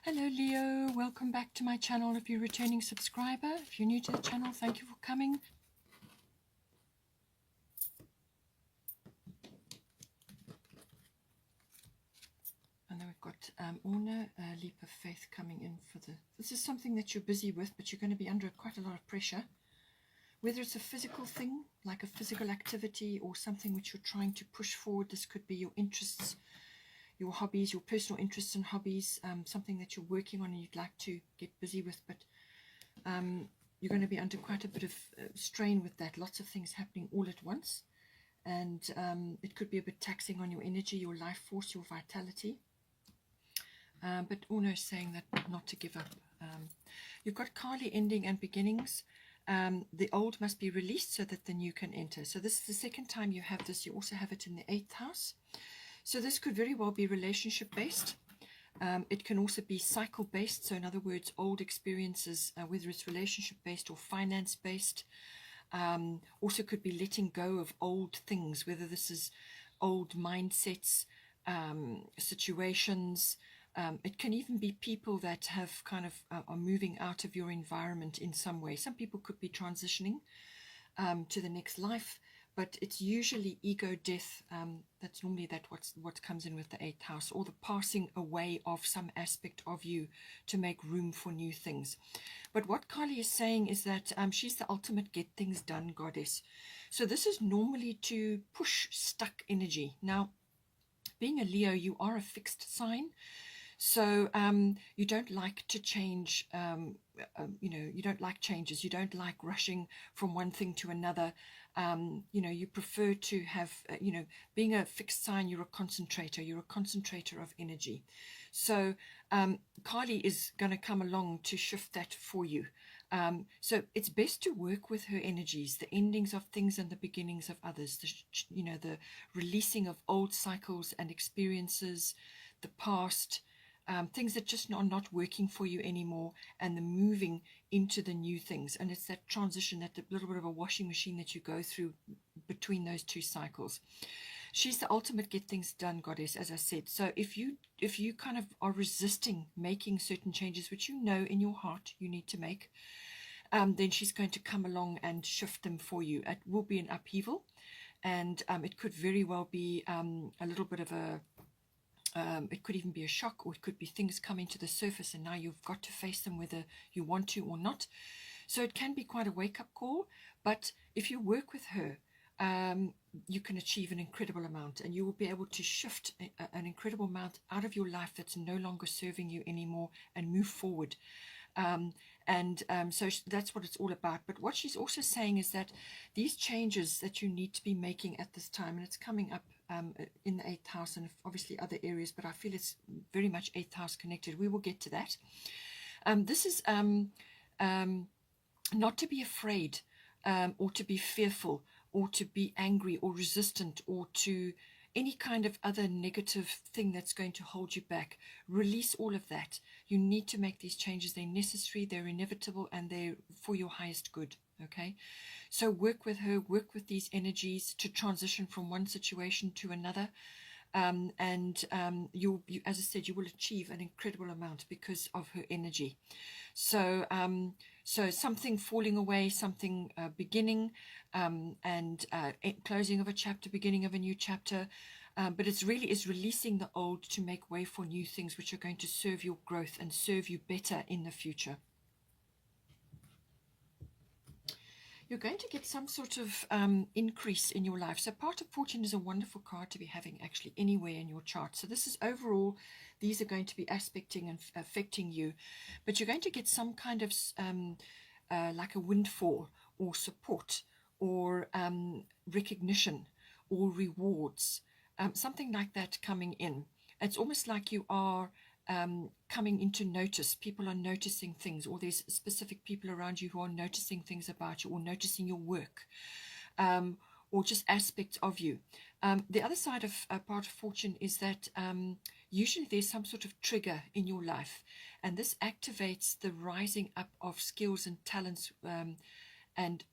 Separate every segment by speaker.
Speaker 1: Hello Leo, welcome back to my channel if you're a returning subscriber. If you're new to the channel, thank you for coming. And then we've got Orna, Leap of Faith coming in for this is something that you're busy with, but you're going to be under quite a lot of pressure. Whether it's a physical thing, like a physical activity, or something which you're trying to push forward. This could be your interests, your hobbies, your personal interests and hobbies, something that you're working on and you'd like to get busy with, but you're going to be under quite a bit of strain with that. Lots of things happening all at once, and it could be a bit taxing on your energy, your life force, your vitality. But Uno is saying that not to give up. You've got Kali ending and beginnings. The old must be released so that the new can enter. So this is the second time you have this. You also have it in the 8th house. So this could very well be relationship based. It can also be cycle based. So in other words, old experiences, whether it's relationship based or finance based. Also could be letting go of old things, whether this is old mindsets, situations. It can even be people that have kind of are moving out of your environment in some way. Some people could be transitioning to the next life, but it's usually ego death. That's normally what comes in with the 8th house, or the passing away of some aspect of you to make room for new things. But what Kali is saying is that she's the ultimate get things done goddess. So this is normally to push stuck energy. Now, being a Leo, you are a fixed sign. So you don't like to change, you don't like changes. You don't like rushing from one thing to another. You prefer to have, being a fixed sign, you're a concentrator of energy. So Kali is going to come along to shift that for you. So it's best to work with her energies, the endings of things and the beginnings of others, the releasing of old cycles and experiences, the past, things that just are not working for you anymore, and the moving into the new things. And it's that transition, that little bit of a washing machine that you go through between those two cycles. She's the ultimate get things done goddess, as I said. So if you kind of are resisting making certain changes, which you know in your heart you need to make, then she's going to come along and shift them for you. It will be an upheaval, and it could very well be a little bit of a it could even be a shock, or it could be things coming to the surface and now you've got to face them whether you want to or not. So it can be quite a wake-up call, but if you work with her, you can achieve an incredible amount, and you will be able to shift an incredible amount out of your life that's no longer serving you anymore and move forward. So that's what it's all about. But what she's also saying is that these changes that you need to be making at this time, and it's coming up in the 8th house and obviously other areas, but I feel it's very much 8th house connected. We will get to that. This is not to be afraid, or to be fearful, or to be angry or resistant, or to any kind of other negative thing that's going to hold you back. Release all of that. You need to make these changes. They're necessary, they're inevitable, and they're for your highest good. Okay, so work with her, work with these energies to transition from one situation to another, you, as I said, you will achieve an incredible amount because of her energy. So so something falling away, something beginning, and closing of a chapter, beginning of a new chapter. But it's really is releasing the old to make way for new things which are going to serve your growth and serve you better in the future. You're going to get some sort of increase in your life. So part of fortune is a wonderful card to be having actually anywhere in your chart. So this is overall, these are going to be aspecting and affecting you. But you're going to get some kind of like a windfall or support or recognition or rewards, something like that coming in. It's almost like you are coming into notice. People are noticing things, or there's specific people around you who are noticing things about you, or noticing your work, or just aspects of you. The other side of part of fortune is that usually there's some sort of trigger in your life, and this activates the rising up of skills and talents, and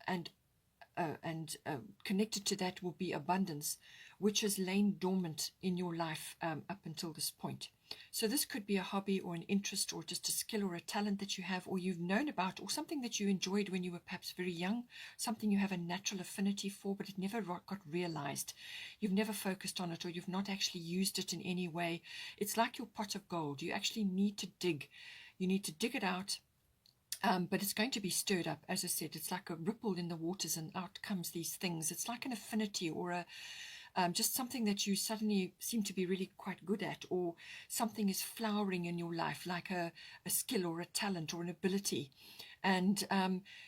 Speaker 1: connected to that will be abundance, which has lain dormant in your life up until this point. So this could be a hobby or an interest or just a skill or a talent that you have or you've known about, or something that you enjoyed when you were perhaps very young, something you have a natural affinity for, but it never got realized. You've never focused on it, or you've not actually used it in any way. It's like your pot of gold. You actually need to dig. You need to dig it out. But it's going to be stirred up. As I said, it's like a ripple in the waters, and out comes these things. It's like an affinity or a just something that you suddenly seem to be really quite good at, or something is flowering in your life, like a skill or a talent or an ability. And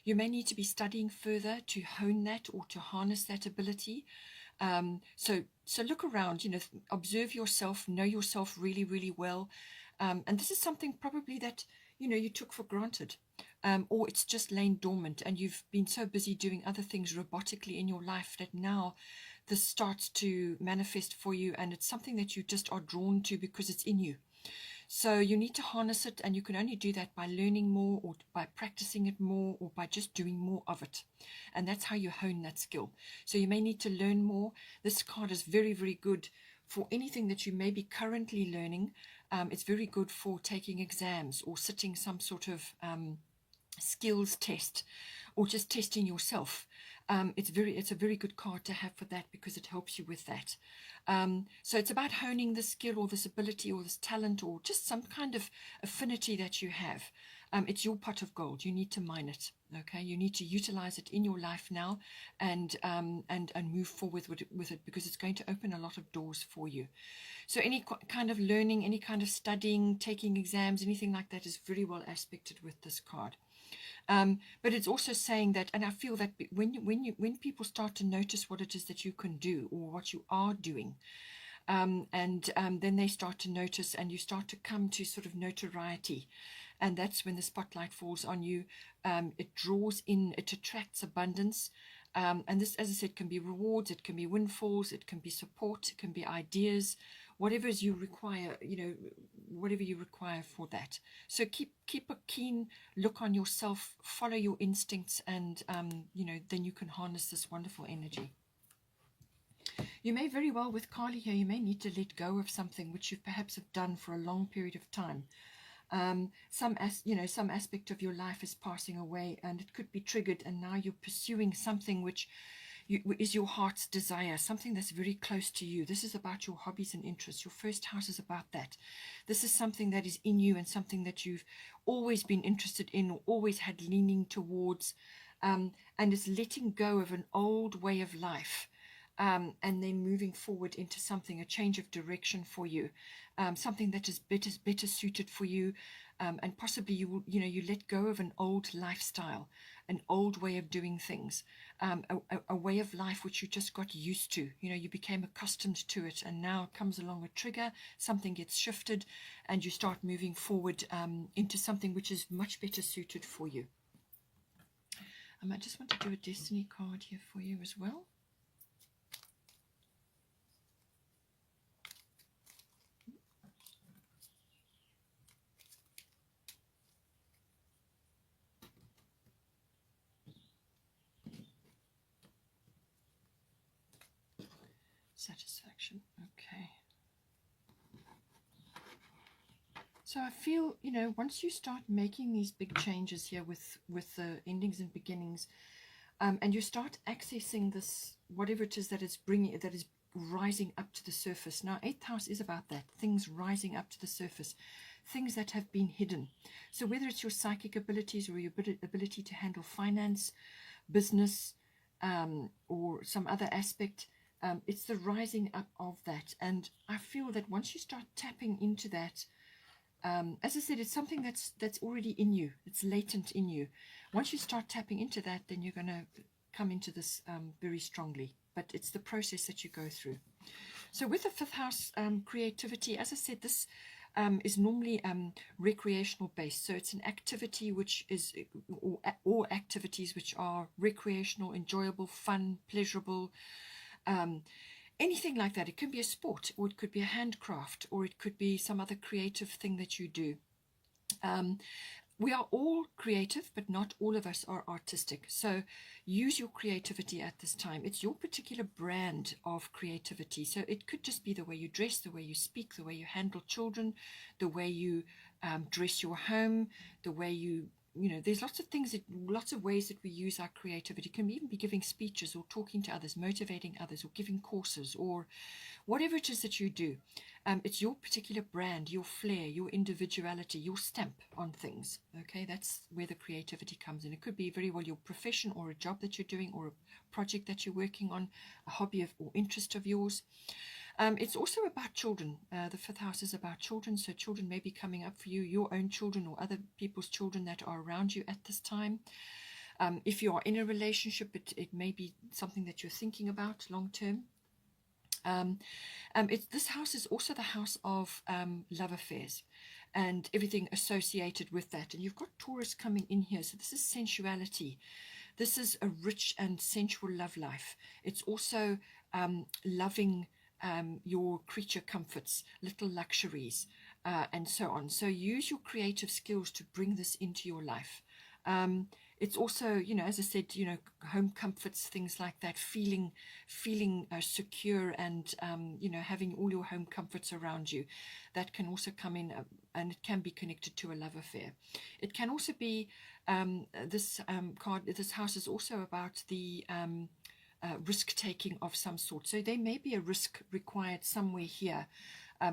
Speaker 1: you may need to be studying further to hone that or to harness that ability. So look around, observe yourself, know yourself really, really well. And this is something probably that, you took for granted. Or it's just lain dormant and you've been so busy doing other things robotically in your life that now this starts to manifest for you, and it's something that you just are drawn to because it's in you. So you need to harness it, and you can only do that by learning more, or by practicing it more, or by just doing more of it. And that's how you hone that skill. So you may need to learn more. This card is very, very good for anything that you may be currently learning. It's very good for taking exams or sitting some sort of skills test, or just testing yourself. It's a very good card to have for that, because it helps you with that. So it's about honing this skill or this ability or this talent or just some kind of affinity that you have. It's your pot of gold. You need to mine it. Okay, you need to utilize it in your life now, and move forward with it, because it's going to open a lot of doors for you. So any kind of learning, any kind of studying, taking exams, anything like that is very well aspected with this card. But it's also saying that, and I feel that when people start to notice what it is that you can do or what you are doing, then they start to notice, and you start to come to sort of notoriety, and that's when the spotlight falls on you. It draws in, it attracts abundance. And this, as I said, can be rewards, it can be windfalls, it can be support, it can be ideas, whatever you require, whatever you require for that. So keep a keen look on yourself, follow your instincts, and then you can harness this wonderful energy. You may very well, with Kali here, you may need to let go of something which you perhaps have done for a long period of time. Some aspect of your life is passing away, and it could be triggered, and now you're pursuing something which is your heart's desire, something that's very close to you. This is about your hobbies and interests. Your first house is about that. This is something that is in you, and something that you've always been interested in, or always had leaning towards, and it's letting go of an old way of life. And then moving forward into something, a change of direction for you, something that is better suited for you, and possibly you let go of an old lifestyle, an old way of doing things, a way of life which you just got used to. You became accustomed to it, and now comes along a trigger, something gets shifted, and you start moving forward into something which is much better suited for you. I just want to do a destiny card here for you as well. Satisfaction. Okay. So I feel, once you start making these big changes here with the endings and beginnings, and you start accessing this, whatever it is that is rising up to the surface. Now, 8th house is about that, things rising up to the surface, things that have been hidden. So whether it's your psychic abilities or your ability to handle finance, business, or some other aspect, it's the rising up of that. And I feel that once you start tapping into that, as I said, it's something that's already in you. It's latent in you. Once you start tapping into that, then you're going to come into this very strongly. But it's the process that you go through. So with the 5th house, creativity, as I said, this is normally recreational based. So it's an activity which is, or activities which are recreational, enjoyable, fun, pleasurable, anything like that. It could be a sport, or it could be a handcraft, or it could be some other creative thing that you do. we are all creative, but not all of us are artistic. So use your creativity at this time. It's your particular brand of creativity. So it could just be the way you dress, the way you speak, the way you handle children, the way you dress your home, the way there's lots of things, lots of ways that we use our creativity. It can even be giving speeches or talking to others, motivating others, or giving courses, or whatever it is that you do. It's your particular brand, your flair, your individuality, your stamp on things. Okay, that's where the creativity comes in. It could be very well your profession or a job that you're doing or a project that you're working on, a hobby or interest of yours. It's also about children. The fifth house is about children, so children may be coming up for you, your own children or other people's children that are around you at this time. If you are in a relationship, it may be something that you're thinking about long term. This house is also the house of love affairs and everything associated with that. And you've got Taurus coming in here. So this is sensuality. This is a rich and sensual love life. It's also loving your creature comforts, little luxuries, and so on. So use your creative skills to bring this into your life. It's also, as I said, home comforts, things like that, feeling secure and, having all your home comforts around you. That can also come in, and it can be connected to a love affair. It can also be, this house is also about the risk-taking of some sort. So there may be a risk required somewhere here,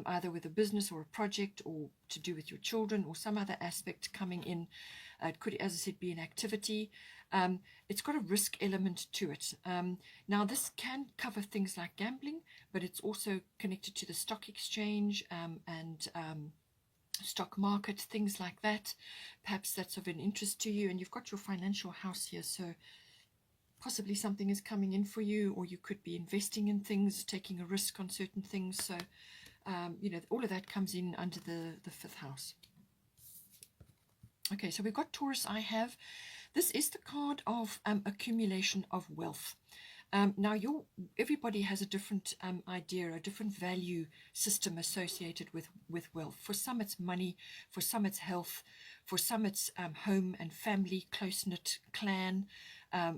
Speaker 1: either with a business or a project or to do with your children or some other aspect coming in. It could, as I said, be an activity. It's got a risk element to it. Now, this can cover things like gambling, but it's also connected to the stock exchange and stock market, things like that. Perhaps that's of an interest to you. And you've got your financial house here, so possibly something is coming in for you, or you could be investing in things, taking a risk on certain things. So, all of that comes in under the fifth house. Okay, so we've got Taurus. This is the card of accumulation of wealth. Now, everybody has a different idea, a different value system associated with wealth. For some, it's money. For some, it's health. For some, it's home and family, close-knit clan.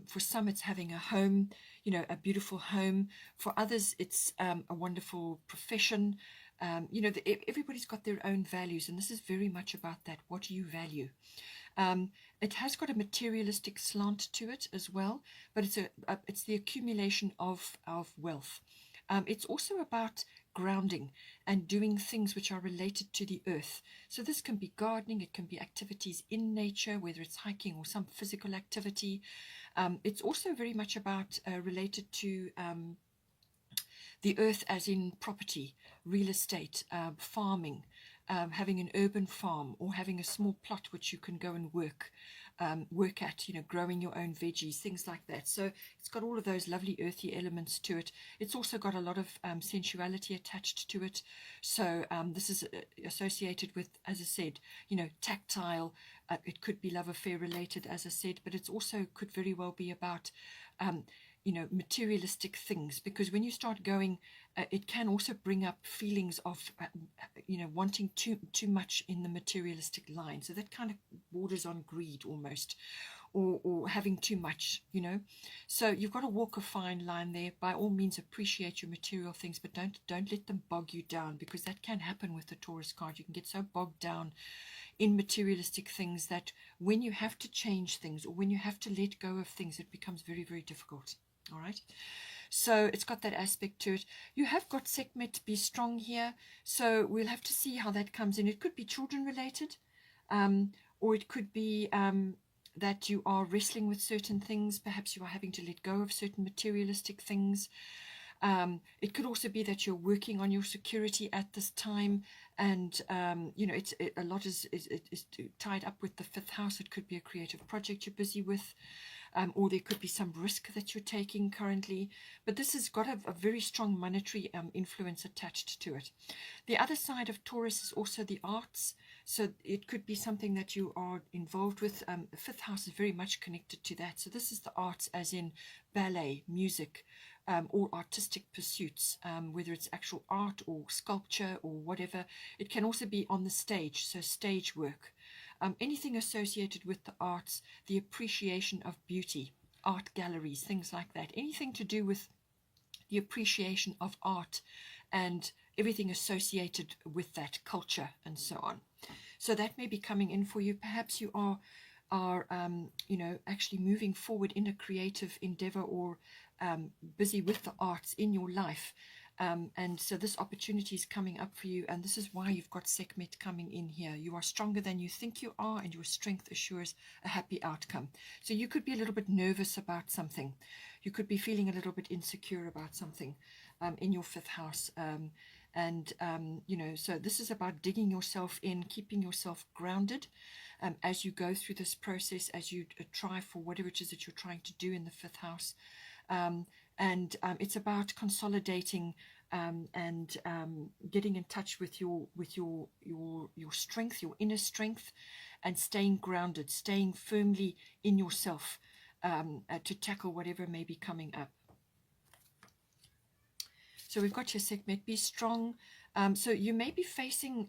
Speaker 1: For some, it's having a home, a beautiful home. For others, it's a wonderful profession. Everybody's got their own values, and this is very much about that. What do you value? It has got a materialistic slant to it as well, but it's the accumulation of wealth. It's also about grounding and doing things which are related to the earth. So this can be gardening, it can be activities in nature, whether it's hiking or some physical activity. It's also very much about related to the earth, as in property, real estate, farming, having an urban farm, or having a small plot which you can go and work at, growing your own veggies, things like that. So it's got all of those lovely earthy elements to it. It's also got a lot of sensuality attached to it. So this is associated with, as I said, tactile. It could be love affair related, as I said, but it's also could very well be about materialistic things, because when you start going, it can also bring up feelings of, wanting too much in the materialistic line. So that kind of borders on greed almost, or having too much, So you've got to walk a fine line there. By all means, appreciate your material things, but don't let them bog you down, because that can happen with the Taurus card. You can get so bogged down in materialistic things that when you have to change things, or when you have to let go of things, it becomes very, very difficult. All right, so it's got that aspect to it. You have got Sekhmet, be strong here, so we'll have to see how that comes in. It could be children related, or it could be that you are wrestling with certain things. Perhaps you are having to let go of certain materialistic things. It could also be that you're working on your security at this time, and a lot is tied up with the fifth house. It could be a creative project you're busy with, or there could be some risk that you're taking currently. But this has got a very strong monetary influence attached to it. The other side of Taurus is also the arts. So it could be something that you are involved with. The fifth house is very much connected to that. So this is the arts, as in ballet, music, or artistic pursuits, whether it's actual art or sculpture or whatever. It can also be on the stage, so stage work. anything associated with the arts, the appreciation of beauty, art galleries, things like that, anything to do with the appreciation of art and everything associated with that culture and so on. So that may be coming in for you. Perhaps you are actually moving forward in a creative endeavor, or busy with the arts in your life. And so this opportunity is coming up for you, and this is why you've got Sekhmet coming in here. You are stronger than you think you are, and your strength assures a happy outcome. So you could be a little bit nervous about something. You could be feeling a little bit insecure about something in your fifth house. So this is about digging yourself in, keeping yourself grounded as you go through this process, as you try for whatever it is that you're trying to do in the fifth house. It's about consolidating and getting in touch with your strength, your inner strength, and staying grounded, staying firmly in yourself to tackle whatever may be coming up. So we've got your Sekhmet, be strong. So you may be facing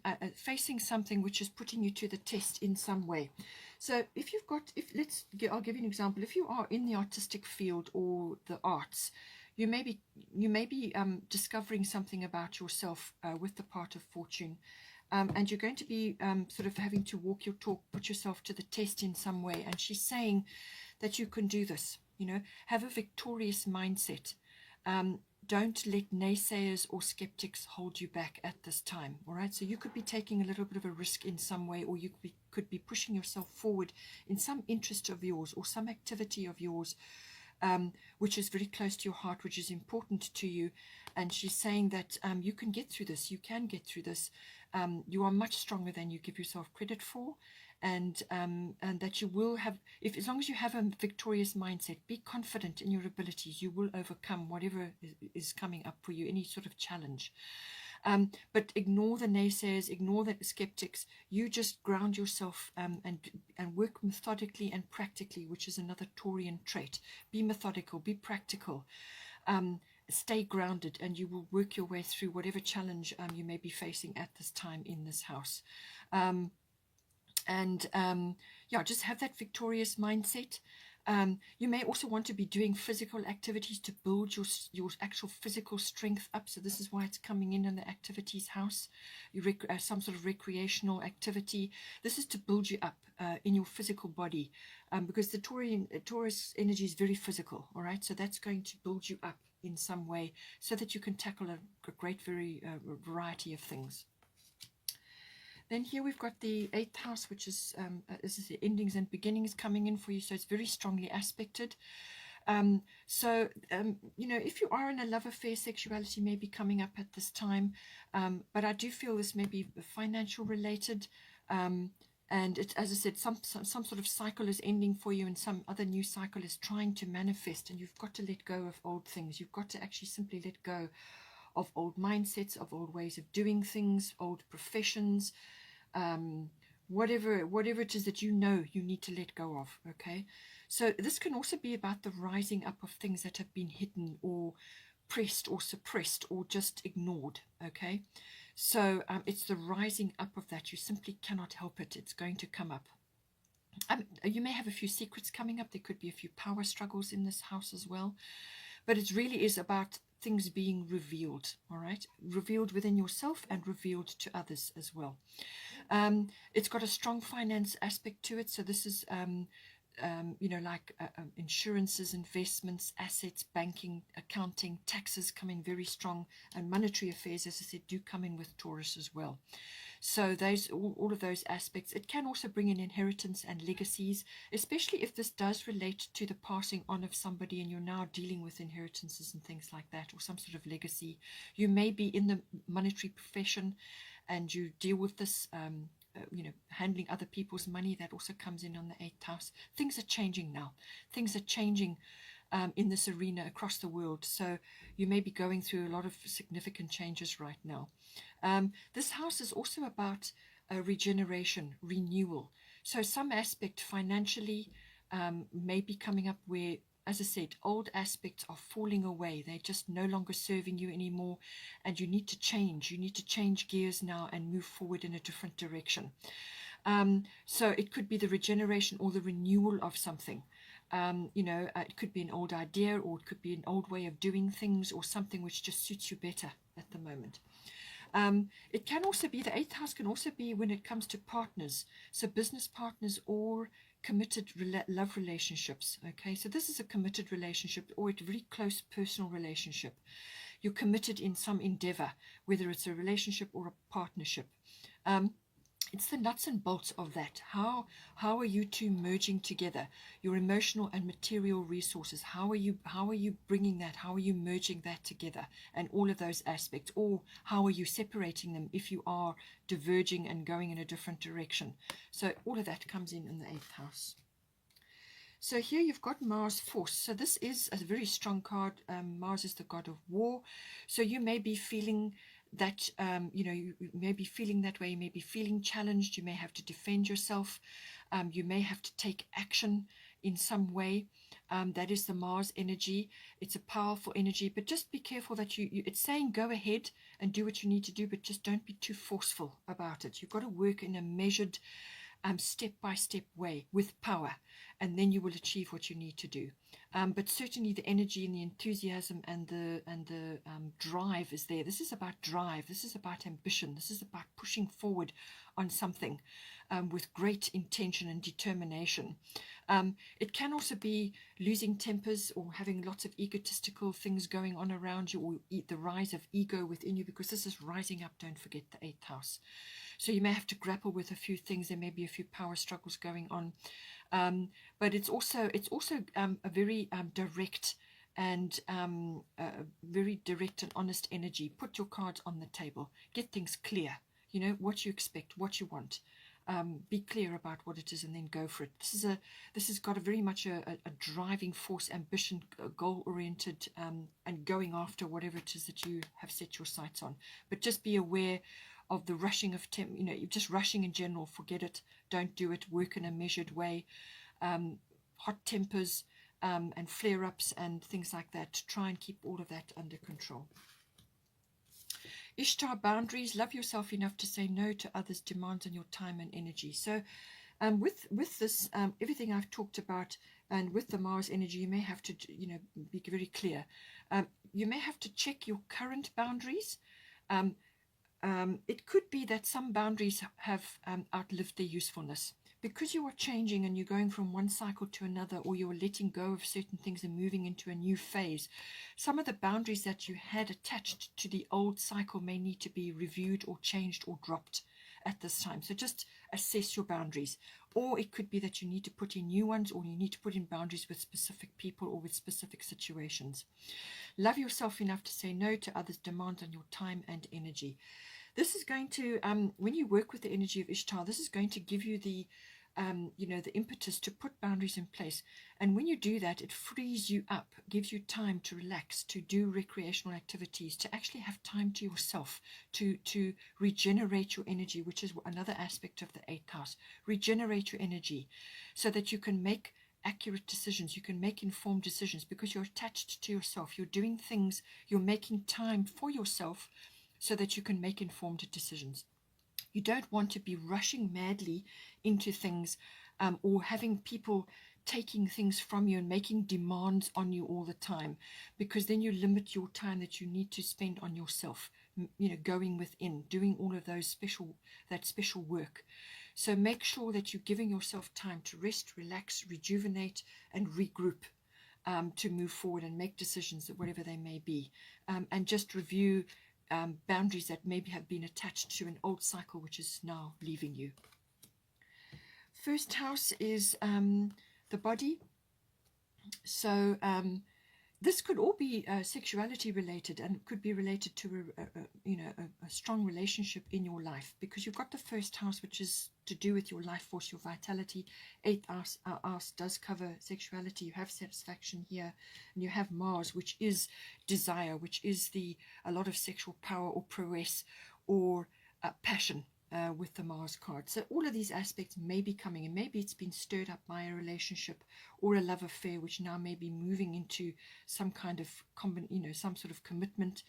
Speaker 1: something which is putting you to the test in some way. So I'll give you an example. If you are in the artistic field or the arts, you may be discovering something about yourself with the part of fortune, and you're going to be sort of having to walk your talk, put yourself to the test in some way. And she's saying that you can do this. Have a victorious mindset. Don't let naysayers or skeptics hold you back at this time. All right. So you could be taking a little bit of a risk in some way, or you could be pushing yourself forward in some interest of yours or some activity of yours, which is very close to your heart, which is important to you. And she's saying that you can get through this. You can get through this. You are much stronger than you give yourself credit for. And that you will have, as long as you have a victorious mindset, be confident in your abilities, you will overcome whatever is coming up for you, any sort of challenge. But ignore the naysayers, ignore the skeptics. You just ground yourself and work methodically and practically, which is another Taurian trait. Be methodical, be practical. Stay grounded, and you will work your way through whatever challenge you may be facing at this time in this house. Just have that victorious mindset. You may also want to be doing physical activities to build your actual physical strength up. So this is why it's coming in the activities house. Some sort of recreational activity. This is to build you up in your physical body, because the Taurus energy is very physical. All right, so that's going to build you up in some way so that you can tackle a great variety of things. Then here we've got the 8th house, which is the endings and beginnings coming in for you. So it's very strongly aspected. If you are in a love affair, sexuality may be coming up at this time. But I do feel this may be financial related. And it's, as I said, some sort of cycle is ending for you, and some other new cycle is trying to manifest. And you've got to let go of old things. You've got to actually simply let go of old mindsets, of old ways of doing things, old professions, whatever it is that you need to let go of. Okay, so this can also be about the rising up of things that have been hidden or pressed or suppressed or just ignored. Okay, so it's the rising up of that. You simply cannot help it. It's going to come up. You may have a few secrets coming up. There could be a few power struggles in this house as well. But it really is about things being revealed, all right? Revealed within yourself and revealed to others as well. It's got a strong finance aspect to it. So this is, insurances, investments, assets, banking, accounting, taxes come in very strong. And monetary affairs, as I said, do come in with Taurus as well. So all of those aspects. It can also bring in inheritance and legacies, especially if this does relate to the passing on of somebody and you're now dealing with inheritances and things like that, or some sort of legacy. You may be in the monetary profession and you deal with this, handling other people's money. That also comes in on the 8th house. Things are changing now. Things are changing in this arena across the world. So you may be going through a lot of significant changes right now. This house is also about regeneration, renewal. So some aspect financially may be coming up where, as I said, old aspects are falling away. They're just no longer serving you anymore, and you need to change. You need to change gears now and move forward in a different direction. So it could be the regeneration or the renewal of something. It could be an old idea, or it could be an old way of doing things, or something which just suits you better at the moment. It can also be, the eighth house can also be when it comes to partners, so business partners or committed love relationships. Okay, so this is a committed relationship or a very close personal relationship. You're committed in some endeavor, whether it's a relationship or a partnership. It's the nuts and bolts of that. How are you two merging together your emotional and material resources? How are you bringing that? How are you merging that together? And all of those aspects. Or how are you separating them if you are diverging and going in a different direction? So all of that comes in the eighth house. So here you've got Mars force. So this is a very strong card. Mars is the god of war. So you may be feeling that, you may be feeling that way. You may be feeling challenged. You may have to defend yourself. You may have to take action in some way. That is the Mars energy. It's a powerful energy, but just be careful that it's saying go ahead and do what you need to do, but just don't be too forceful about it. You've got to work in a measured, step-by-step way with power, and then you will achieve what you need to do. But certainly the energy and the enthusiasm and the drive is there. This is about drive. This is about ambition. This is about pushing forward on something with great intention and determination. It can also be losing tempers or having lots of egotistical things going on around you, or the rise of ego within you, because this is rising up. Don't forget the eighth house. So you may have to grapple with a few things. There may be a few power struggles going on. But it's also a very direct and very direct and honest energy. Put your cards on the table. Get things clear. You know what you expect, what you want. Be clear about what it is, and then go for it. This has got a very much a driving force, ambition, goal-oriented, and going after whatever it is that you have set your sights on. But just be aware of the rushing of you're just rushing in general. Forget it. Don't do it. Work in a measured way. Hot tempers and flare-ups and things like that. Try and keep all of that under control. Ishtar, boundaries. Love yourself enough to say no to others' demands on your time and energy. So with this, everything I've talked about, and with the Mars energy, you may have to be very clear. You may have to check your current boundaries. It could be that some boundaries have outlived their usefulness. Because you are changing and you're going from one cycle to another, or you're letting go of certain things and moving into a new phase, some of the boundaries that you had attached to the old cycle may need to be reviewed or changed or dropped at this time. So just assess your boundaries. Or it could be that you need to put in new ones, or you need to put in boundaries with specific people or with specific situations. Love yourself enough to say no to others' demands on your time and energy. This is going to, when you work with the energy of Ishtar, this is going to give you the impetus to put boundaries in place. And when you do that, it frees you up, gives you time to relax, to do recreational activities, to actually have time to yourself, to regenerate your energy, which is another aspect of the eighth house. Regenerate your energy so that you can make accurate decisions. You can make informed decisions because you're attached to yourself. You're doing things, you're making time for yourself so that you can make informed decisions. You don't want to be rushing madly into things or having people taking things from you and making demands on you all the time, because then you limit your time that you need to spend on yourself, going within, doing all of that special work. So make sure that you're giving yourself time to rest, relax, rejuvenate, and regroup. To move forward and make decisions, whatever they may be, and just review boundaries that maybe have been attached to an old cycle which is now leaving you. First house is the body. So this could all be sexuality related, and could be related to a strong relationship in your life, because you've got the first house, which is to do with your life force, your vitality. Eighth house does cover sexuality. You have satisfaction here, and you have Mars, which is desire, which is a lot of sexual power or prowess or passion. With the Mars card. So all of these aspects may be coming, and maybe it's been stirred up by a relationship or a love affair, which now may be moving into some kind of some sort of commitment.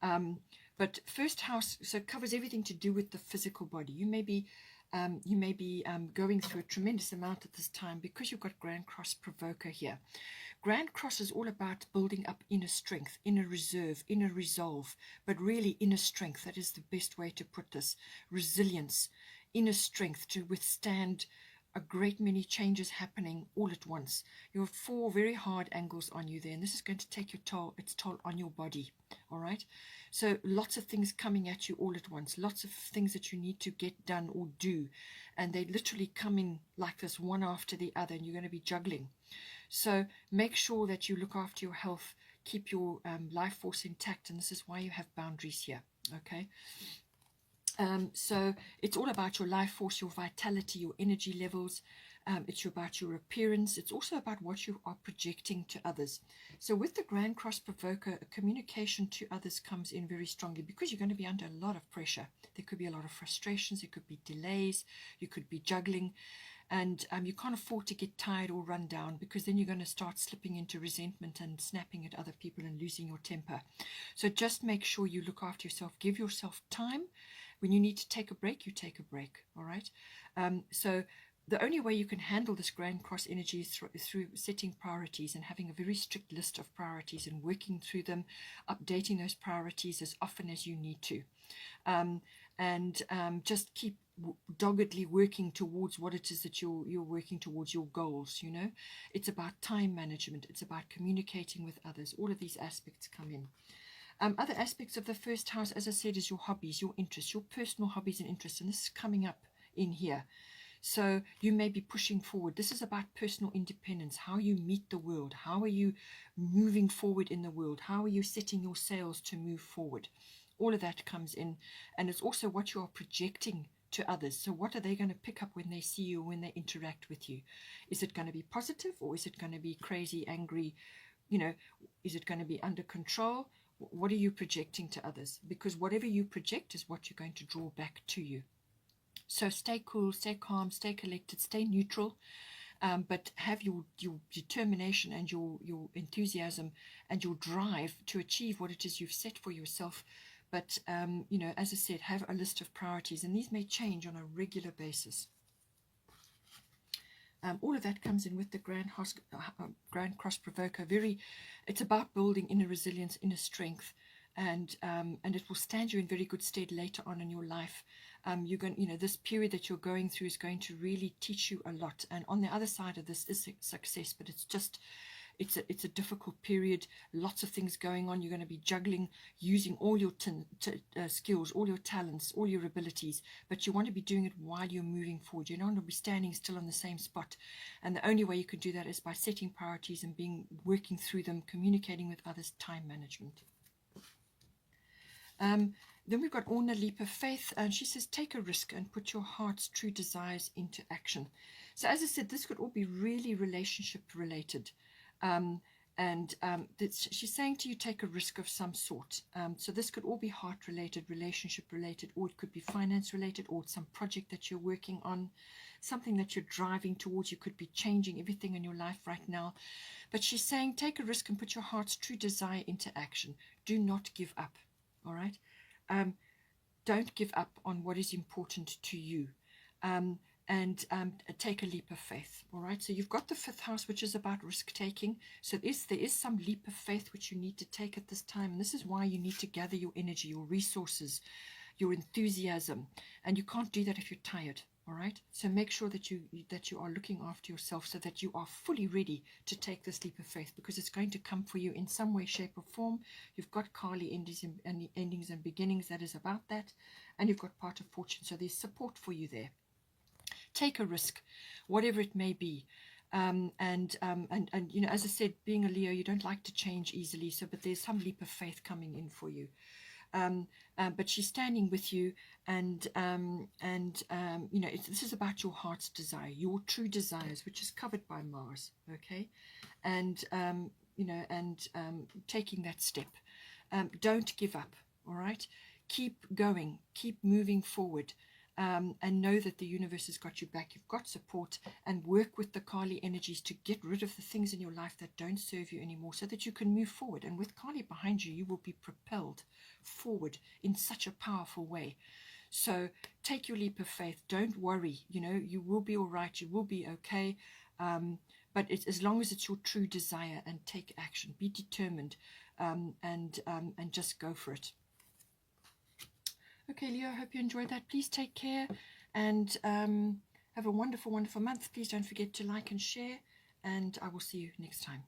Speaker 1: But first house covers everything to do with the physical body. You may be You may be going through a tremendous amount at this time because you've got Grand Cross Provoker here. Grand Cross is all about building up inner strength, inner reserve, inner resolve, but really inner strength. That is the best way to put this. Resilience, inner strength to withstand a great many changes happening all at once. You have 4 very hard angles on you there, and this is going to take its toll on your body. All right, so lots of things coming at you all at once, lots of things that you need to get done or do, and they literally come in like this, one after the other, and you're going to be juggling. So make sure that you look after your health, keep your life force intact, and this is why you have boundaries here. Okay. So it's all about your life force, your vitality, your energy levels. It's about your appearance. It's also about what you are projecting to others. So with the Grand Cross Provoker, communication to others comes in very strongly because you're going to be under a lot of pressure. There could be a lot of frustrations. There could be delays. You could be juggling. And you can't afford to get tired or run down, because then you're going to start slipping into resentment and snapping at other people and losing your temper. So just make sure you look after yourself. Give yourself time. When you need to take a break, you take a break. All right. So the only way you can handle this Grand Cross energy is through setting priorities and having a very strict list of priorities and working through them, updating those priorities as often as you need to. Just keep doggedly working towards what it is that you're working towards, your goals. You know, it's about time management. It's about communicating with others. All of these aspects come in. Other aspects of the first house, as I said, is your hobbies, your interests, your personal hobbies and interests, and this is coming up in here. So you may be pushing forward. This is about personal independence, how you meet the world, how are you moving forward in the world, how are you setting your sails to move forward. All of that comes in, and it's also what you are projecting to others. So what are they going to pick up when they see you, when they interact with you? Is it going to be positive, or is it going to be crazy, angry? You know, is it going to be under control? What are you projecting to others? Because whatever you project is what you're going to draw back to you. So stay cool, stay calm, stay collected, stay neutral, but have your determination and your enthusiasm and your drive to achieve what it is you've set for yourself. But, you know, as I said, have a list of priorities, and these may change on a regular basis. All of that comes in with the Grand Cross Provoker. It's about building inner resilience, inner strength, and it will stand you in very good stead later on in your life. This period that you're going through is going to really teach you a lot. And on the other side of this is success, but it's a difficult period. Lots of things going on. You're going to be juggling, using all your skills, all your talents, all your abilities, but you want to be doing it while you're moving forward. You don't want to be standing still on the same spot. And the only way you can do that is by setting priorities and working through them, communicating with others, time management. Then we've got Orna Leap of Faith, and she says, take a risk and put your heart's true desires into action. So as I said, this could all be really relationship related. She's saying to you, take a risk of some sort. So this could all be heart related, relationship related, or it could be finance related, or some project that you're working on, something that you're driving towards. You could be changing everything in your life right now. But she's saying, take a risk and put your heart's true desire into action. Do not give up. All right. Don't give up on what is important to you, and take a leap of faith. All right. So you've got the 5th house, which is about risk taking. So there is some leap of faith which you need to take at this time, and this is why you need to gather your energy, your resources, your enthusiasm, and you can't do that if you're tired. All right. So make sure that you are looking after yourself so that you are fully ready to take this leap of faith, because it's going to come for you in some way, shape, or form. You've got Kali endings and beginnings. That is about that, and you've got part of fortune. So there's support for you there. Take a risk, whatever it may be. And you know, as I said, being a Leo, you don't like to change easily. But there's some leap of faith coming in for you. But she's standing with you, and you know, this is about your heart's desire, your true desires, which is covered by Mars. Okay, and you know, and taking that step. Don't give up. All right, keep going, keep moving forward. And know that the universe has got you back. You've got support, and work with the Kali energies to get rid of the things in your life that don't serve you anymore, so that you can move forward. And with Kali behind you, you will be propelled forward in such a powerful way. So take your leap of faith. Don't worry. You know, you will be all right. You will be okay. But it's, as long as it's your true desire, and take action, be determined, and just go for it. Okay, Leo, I hope you enjoyed that. Please take care, and have a wonderful, wonderful month. Please don't forget to like and share, and I will see you next time.